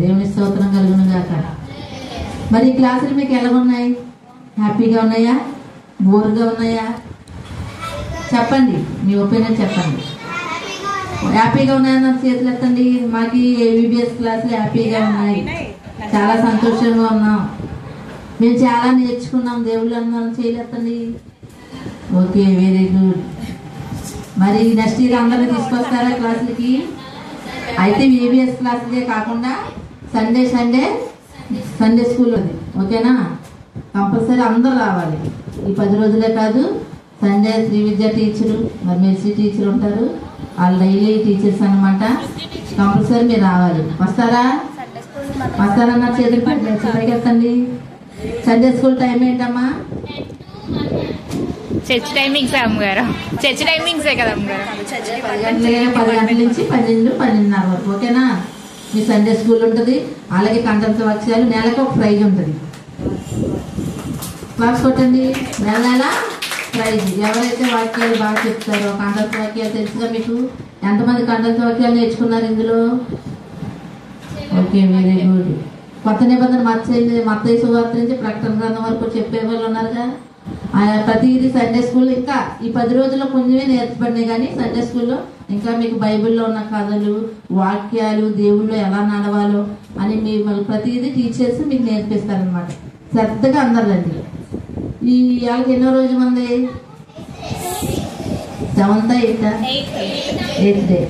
దేవుని స్తోత్రం కలుగును గాక. మరి ఈ క్లాసులు మీకు ఎలా ఉన్నాయి? హ్యాపీగా ఉన్నాయా? బోర్గా ఉన్నాయా? చెప్పండి, మీ ఒపీనియన్ చెప్పండి. హ్యాపీగా ఉన్నాయన్న చేతులు ఎత్తండి. మాకు ఏబిబిఎస్ క్లాసులు హ్యాపీగా ఉన్నాయి, చాలా సంతోషంగా ఉన్నాం, మేము చాలా నేర్చుకున్నాం. దేవుళ్ళు అందరం చేయలేదండి. Okay, very good. మరి నెక్స్ట్ ఇయర్ అందరినీ తీసుకొస్తారా క్లాసులకి? అయితే ఏబిఎస్ క్లాసులే కాకుండా సండే స్కూల్ ఉంది, ఓకేనా? కంపల్సరీ అందరూ రావాలి. ఈ 10 రోజులే కాదు, సండే శ్రీ విద్య టీచరు, మరి మెర్సీ టీచర్ ఉంటారు, వాళ్ళు డైలీ టీచర్స్ అనమాట. కంపల్సరీ మీరు రావాలి. వస్తారన్న చేతులు పైకెత్తండి. సండే స్కూల్ టైం ఏంటమ్మా? చర్చ్ టైమింగ్స్ అమ్మగారు, చర్చ్ టైమింగ్సే కదా అమ్మగారు. 10 గంటల నుంచి 12:30 వరకు, ఓకేనా? మీ సండే స్కూల్ ఉంటుంది. అలాగే కంఠస్థ వాక్యాలు, నెలకు ఒక ప్రైజ్ ఉంటుంది. క్లాస్ కొట్టండి. నెల ప్రైజ్. ఎవరైతే వాక్యాలు బాగా చెప్తారో, కంఠస్థ వాక్యాలు తెలుసుగా మీకు. ఎంతమంది కంఠస్థ వాక్యాలు నేర్చుకున్నారు ఇందులో? Okay, very good. కొత్త నిబంధన మత్తయి సువార్త నుంచి ప్రకటన గ్రంథం వరకు చెప్పే వాళ్ళు ఉన్నారుగా. ప్రతిదీ సండే స్కూల్. ఇంకా ఈ 10 రోజుల్లో కొంచెమే నేర్పబడినాయి, కానీ సండే స్కూల్లో ఇంకా మీకు బైబిల్లో ఉన్న కథలు, వాక్యాలు, దేవుళ్ళు ఎలా నడవాలో అని మీ ప్రతిదీ టీచర్స్ మీకు నేర్పిస్తారనమాట. శ్రద్ధగా అందరండి. ఈ వాళ్ళకి ఎన్నో రోజు మంది? 7th 8th day.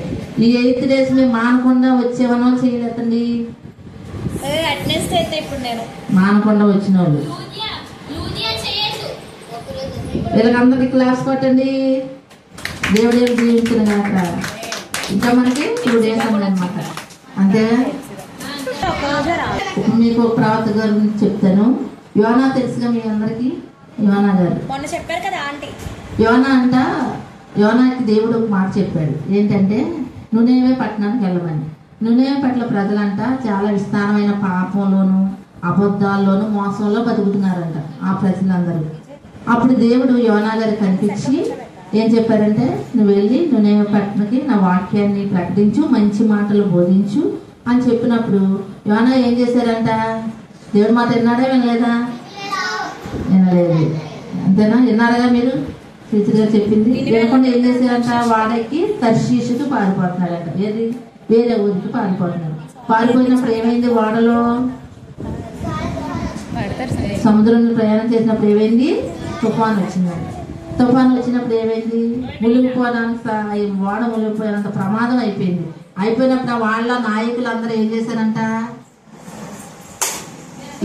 ఈ 8 days మేము మానకుండా వచ్చేవనో చేయలేదండి. మానకుండా వచ్చిన వాళ్ళు వీళ్ళకందరికి క్లాస్ కొట్టండి. దేవుడు ఏమి జీవించిన కాక. ఇంకా మనకి 2 days ఉందన్నమాట, అంతే. మీకు ఒక ప్రవక్త గారి గురించి చెప్తాను. యోనా తెలుసుగా మీ అందరికి? యోనా గారు చెప్పారు కదా ఆంటీ. యోనాకి దేవుడు ఒక మాట చెప్పాడు. ఏంటంటే, నునేవే పట్టణానికి వెళ్ళమని. నునేవే పట్ల ప్రజలంట చాలా విస్తారమైన పాపంలోను, అబద్ధాల్లోను, మోసంలో బతుకుతున్నారంట ఆ ప్రజలందరూ. అప్పుడు దేవుడు యోనా గారికి కనిపించి ఏం చెప్పారంటే, నువ్వు వెళ్ళి నునేవే పట్టణకి నా వాక్యాన్ని ప్రకటించు, మంచి మాటలు బోధించు అని చెప్పినప్పుడు యోనా ఏం చేశారంట? దేవుడి మాట విన్నాడా వినలేదా? వినలేదు. అంతేనా? విన్నారుగా మీరు? టీచర్ గారు చెప్పింది వినకుండా ఏం చేశారంట? వాడకి తర్షీషుకు పారిపోతున్నాడంట. ఏది? వేరే ఊరికి పారిపోతున్నాడు. పారిపోయినప్పుడు ఏమైంది? వాడలో సముద్రంలో ప్రయాణం చేసినప్పుడు ఏమైంది? తుఫాను వచ్చిందంట. తుఫాను వచ్చినప్పుడు ఏమైంది? మునిగిపోవడానికి వాడ మునిగిపోయినంత ప్రమాదం అయిపోయింది. అయిపోయినప్పుడు వాళ్ళ నాయకులందరూ ఏం చేశారంట?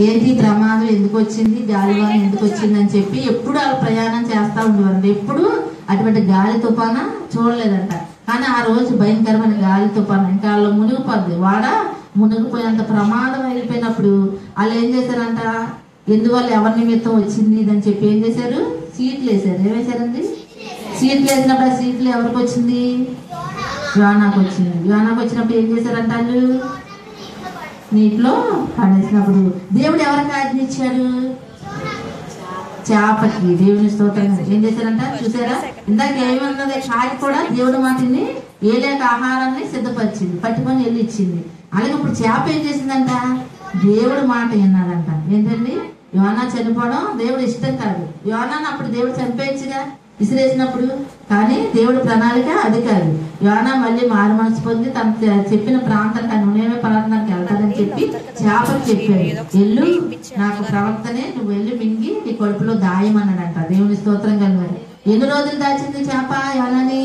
ఏంటి ప్రమాదం ఎందుకు వచ్చింది, గాలివాన ఎందుకు వచ్చింది అని చెప్పి ఎప్పుడు వాళ్ళు ప్రయాణం చేస్తూ ఉండేవారంట. ఎప్పుడు అటువంటి గాలి తుఫాను చూడలేదంట. కానీ ఆ రోజు భయంకరమైన గాలి తుఫాను, ఇంకా వాళ్ళు మునిగిపోద్ది, వాడ మునిగిపోయేంత ప్రమాదం అయిపోయినప్పుడు వాళ్ళు ఏం చేశారంట? ఎందువల్ల ఎవరి నిమిత్తం వచ్చింది అని చెప్పి ఏం చేశారు? సీట్లు వేశారు. ఏం వేశారండి? సీట్లు వేసినప్పుడు ఆ సీట్లు ఎవరికి వచ్చింది? యోనాకు వచ్చింది. యోనాకు వచ్చినప్పుడు ఏం చేశారంట? వాళ్ళు నీటిలో పడేసినప్పుడు దేవుడు ఎవరికి ఆజ్ఞ ఇచ్చాడు? చేపకి. దేవుని స్తోత్రం. ఏం చేశారంట? చూసారా? ఇందాక ఏమన్నది? కాకి కూడా దేవుడి మాటని ఏలేక ఆహారాన్ని సిద్ధపరిచింది, పట్టుకొని వెళ్ళి ఇచ్చింది. అలాగే ఇప్పుడు చేప ఏం చేసిందంట? దేవుడు మాట విన్నాడంట. ఏంటండి? యోనా చనిపోవడం దేవుడు ఇష్టం కాదు. యోనాను అప్పుడు దేవుడు చంపేయచ్చుగా విసిరేసినప్పుడు. కానీ దేవుడి ప్రణాళిక అది కాదు. యోనా మళ్ళీ మారు మనసు పొంది తను చెప్పిన ప్రాంతానికి నువ్వేమే ప్రాంతానికి వెళ్తానని చెప్పి చేపకు చెప్పాడు. వెళ్ళు, నాకు ప్రవక్తనే, నువ్వు వెళ్ళి మింగి నీ కడుపులో దాయమన్నాడంట. దేవుని స్తోత్రం కలవాలి. ఎన్ని రోజులు దాచింది చేప యోనాని?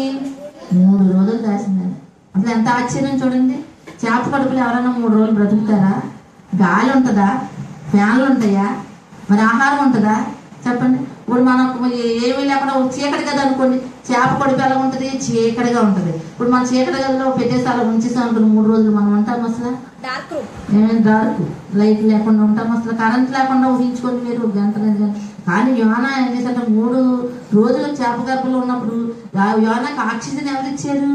3 రోజులు దాచిందని. అసలు ఎంత ఆశ్చర్యం చూడండి. చేప కడుపులో ఎవరైనా 3 రోజులు బ్రతుకుతారా? గాలి ఉంటుందా? ఫ్యాన్లు ఉంటాయా? మరి ఆహారం ఉంటుందా? చెప్పండి. ఇప్పుడు మనకు ఏమీ లేకుండా చీకటి గది అనుకోండి, చేప కడుపు ఎలా ఉంటుంది? చీకటిగా ఉంటుంది. ఇప్పుడు మన చీకటి గదిలో పెట్టేసి అలా ఉంచేసాం అనుకోండి, 3 రోజులు మనం ఉంటాం అసలు? ఏమేమి డార్క్ లైట్ లేకుండా ఉంటాం అసలు? కరెంట్ లేకుండా ఊహించుకోండి మీరు గంటలు. కానీ యోనా ఏం చేశారంటే 3 రోజులు చేప గర్భంలో ఉన్నప్పుడు యోనాకి ఆక్సిజన్ ఎవరు ఇచ్చారు?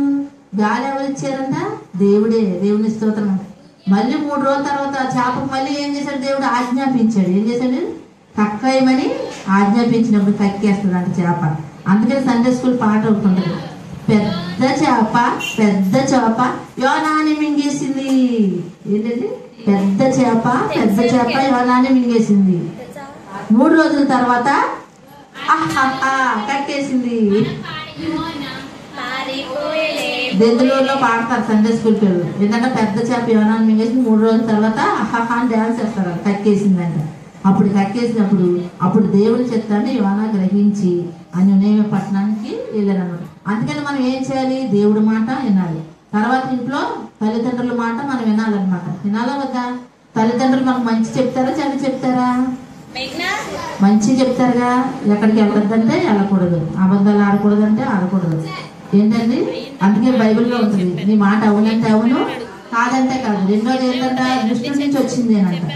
గాలి ఎవరు ఇచ్చారంట? దేవుడే. దేవుని స్తోత్రం. మళ్ళీ 3 రోజుల తర్వాత చేపకు మళ్ళీ ఏం చేశాడు? దేవుడు ఆజ్ఞాపించాడు. ఏం చేశాడు? కక్కేయమని ఆజ్ఞాపించినప్పుడు కక్కేస్తుంది అంట చేప. అందుకని సండే స్కూల్ పాట ఒకటి ఉంటుంది. పెద్ద చేప యోనాని మింగేసింది. ఏంటండి? పెద్ద చేప యోనాని మింగేసింది. 3 రోజుల తర్వాత కక్కేసింది. దెందులూరులో పాడతారు సండే స్కూల్ పిల్లలు. ఏంటంటే పెద్ద చేప యోనాన్ని మింగేసి 3 రోజుల తర్వాత అని డ్యాన్స్ చేస్తారు. కక్కేసిందంట. అప్పుడు కక్కేసినప్పుడు అప్పుడు దేవుని చిత్తాన్ని యోనా గ్రహించి నినెవె పట్టణానికి వెళ్ళారన్నమాట. అందుకని మనం ఏం చేయాలి? దేవుడి మాట వినాలి. తర్వాత ఇంట్లో తల్లిదండ్రుల మాట మనం వినాలన్నమాట. వినాలా వద్దా? తల్లిదండ్రులు మనకు మంచి చెప్తారా చెడు చెప్తారా? మంచి చెప్తారుగా. ఎక్కడికి వెళ్ళొద్దంటే వెళ్ళకూడదు, అబద్ధాలు ఆడకూడదు అంటే ఆడకూడదు. ఏంటండి? అందుకే బైబిల్లో ఉంటుంది, నీ మాట అవునంటే అవును, కాదంటే కాదు. రెండోది ఏంటంటే దృష్టి నుంచి వచ్చింది అనంట.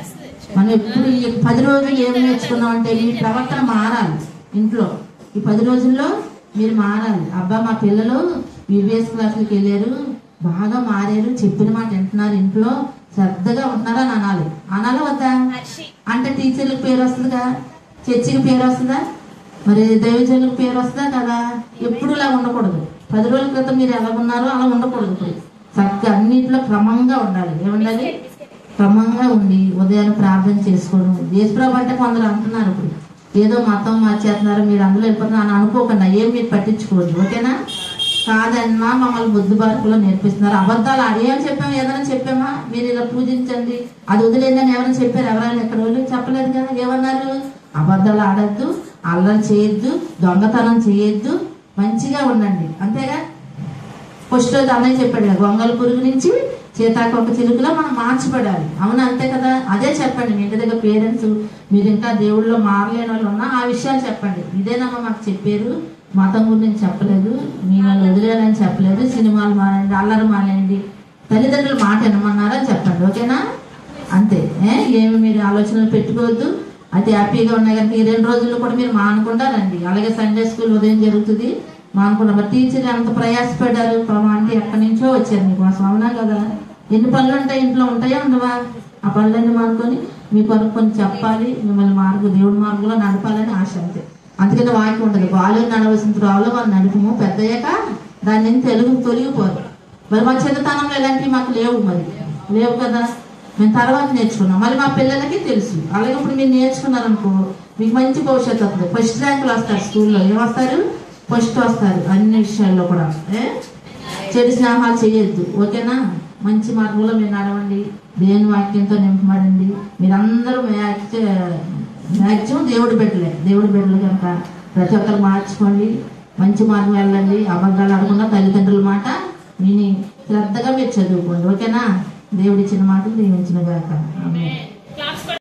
మనం ఎప్పుడు ఈ 10 రోజులు ఏం నేర్చుకున్నాం అంటే మీ ప్రవర్తన మారాలి. ఇంట్లో ఈ 10 రోజుల్లో మీరు మారాలి. అబ్బా మా పిల్లలు వివిఎస్ క్లాసులకు వెళ్ళారు, బాగా మారారు, చెప్పిన మాట వింటున్నారు, ఇంట్లో శ్రద్ధగా ఉంటున్నారా అని అనాలి. అనాలా వద్దా? అంటే టీచర్లకు పేరు వస్తుందిగా, చర్చికి పేరు వస్తుందా, మరి దైవజనులకు పేరు వస్తుందా కదా. ఎప్పుడు ఇలా ఉండకూడదు. 10 రోజుల క్రితం మీరు ఎలా ఉన్నారో అలా ఉండకూడదు. ఇప్పుడు చక్కగా అన్నింటిలో క్రమంగా ఉండాలి. ఏముండాలి? క్రమంగా ఉండి ఉదయాన్ని ప్రార్థన చేసుకోవడం. యేసుప్రభు అంటే కొందరు అంటున్నారు ఇప్పుడు ఏదో మతం మార్చేస్తున్నారు, మీరు అందులో వెళ్ళిపోతున్నారు అని అనుకోకుండా ఏం మీరు పట్టించుకోవద్దు. ఓకేనా? కాదన్నా మమ్మల్ని బుద్ధి బార్కులో నేర్పిస్తున్నారు. అబద్ధాలు ఏం చెప్పాము? ఏదైనా చెప్పామా? మీరు ఇలా పూజించండి అది వదిలేదని ఎవరైనా చెప్పారు? ఎవరైనా ఎక్కడ వాళ్ళు చెప్పలేదు కదా. ఏమన్నారు? అబద్ధాలు ఆడద్దు, అల్లరి చేయొద్దు, దొంగతనం చేయొద్దు, మంచిగా ఉండండి. అంతేగా. ఫస్ట్ రోజు అన్నయ్య చెప్పాడు కదా, గొంగళ పురుగు నుంచి సీతాకొక చిలుకలో మనం మార్చిపడాలి. అవునా? అంతే కదా. అదే చెప్పండి. మీ ఇంటి దగ్గర పేరెంట్స్ మీరు ఇంకా దేవుళ్ళలో మారలేని వాళ్ళు ఉన్నా ఆ విషయాలు చెప్పండి. ఇదేనమ్మా మాకు చెప్పారు, మతం గురించి చెప్పలేదు, మిమ్మల్ని వదిలేయాలని చెప్పలేదు, సినిమాలు మానేయండి, అల్లరి మానేయండి, తల్లిదండ్రులు మాట వినమన్నారని చెప్పండి. ఓకేనా? అంతే. ఏమి మీరు ఆలోచనలు పెట్టుకోవద్దు. అయితే హ్యాపీగా ఉన్నాయి కనుక ఈ 2 రోజుల్లో కూడా మీరు మానకుండా రండి. అలాగే సండే స్కూల్ ఉదయం జరుగుతుంది, మానకుండా. మరి టీచర్ ఎంత ప్రయాసపడ్డారు అంటే ఎక్కడి నుంచో వచ్చారు మీకోసం. అవునా కదా. ఎన్ని పనులు ఉంటాయి ఇంట్లో, ఉంటాయా ఉండవా? ఆ పనులన్నీ మానుకొని మీ కొరకు కొన్ని చెప్పాలి, మిమ్మల్ని దేవుడి మార్గంలో నడపాలని ఆశ. అంతే. అందుకని వాక్యం ఉండదు, బాలు నడవలసిన త్రోవలో వాళ్ళు నడుపుము, పెద్దయ్యాక దాని నుంచి తొలగిపోరు. మరి మా చిన్నతనంలో ఇలాంటివి మాకు లేవు కదా. మేము తర్వాత నేర్చుకున్నాం, మళ్ళీ మా పిల్లలకి తెలుసు. అలాగే ఇప్పుడు మీరు నేర్చుకున్నారనుకో మీకు మంచి భవిష్యత్తు వస్తుంది. ఫస్ట్ ర్యాంకులు వస్తారు స్కూల్లో. ఏమొస్తారు? ఫస్ట్ వస్తారు అన్ని విషయాల్లో కూడా. చెడు స్నేహాలు చేయొద్దు. ఓకేనా? మంచి మార్గంలో మీరు నడవండి, దేవుని వాక్యంతో నింపబడండి. మీరందరూ మ్యాక్సిమం దేవుడి బిడ్డలు కనుక ప్రతి ఒక్కరు మార్చుకోండి, మంచి మార్గం వెళ్ళండి. అబద్ధాలు ఆడకుండా తల్లిదండ్రుల మాట విని శ్రద్ధగా మీరు చదువుకోండి. ఓకేనా? దేవుడిచ్చిన మాటలు దీవించిన గాక. ఆమేన్.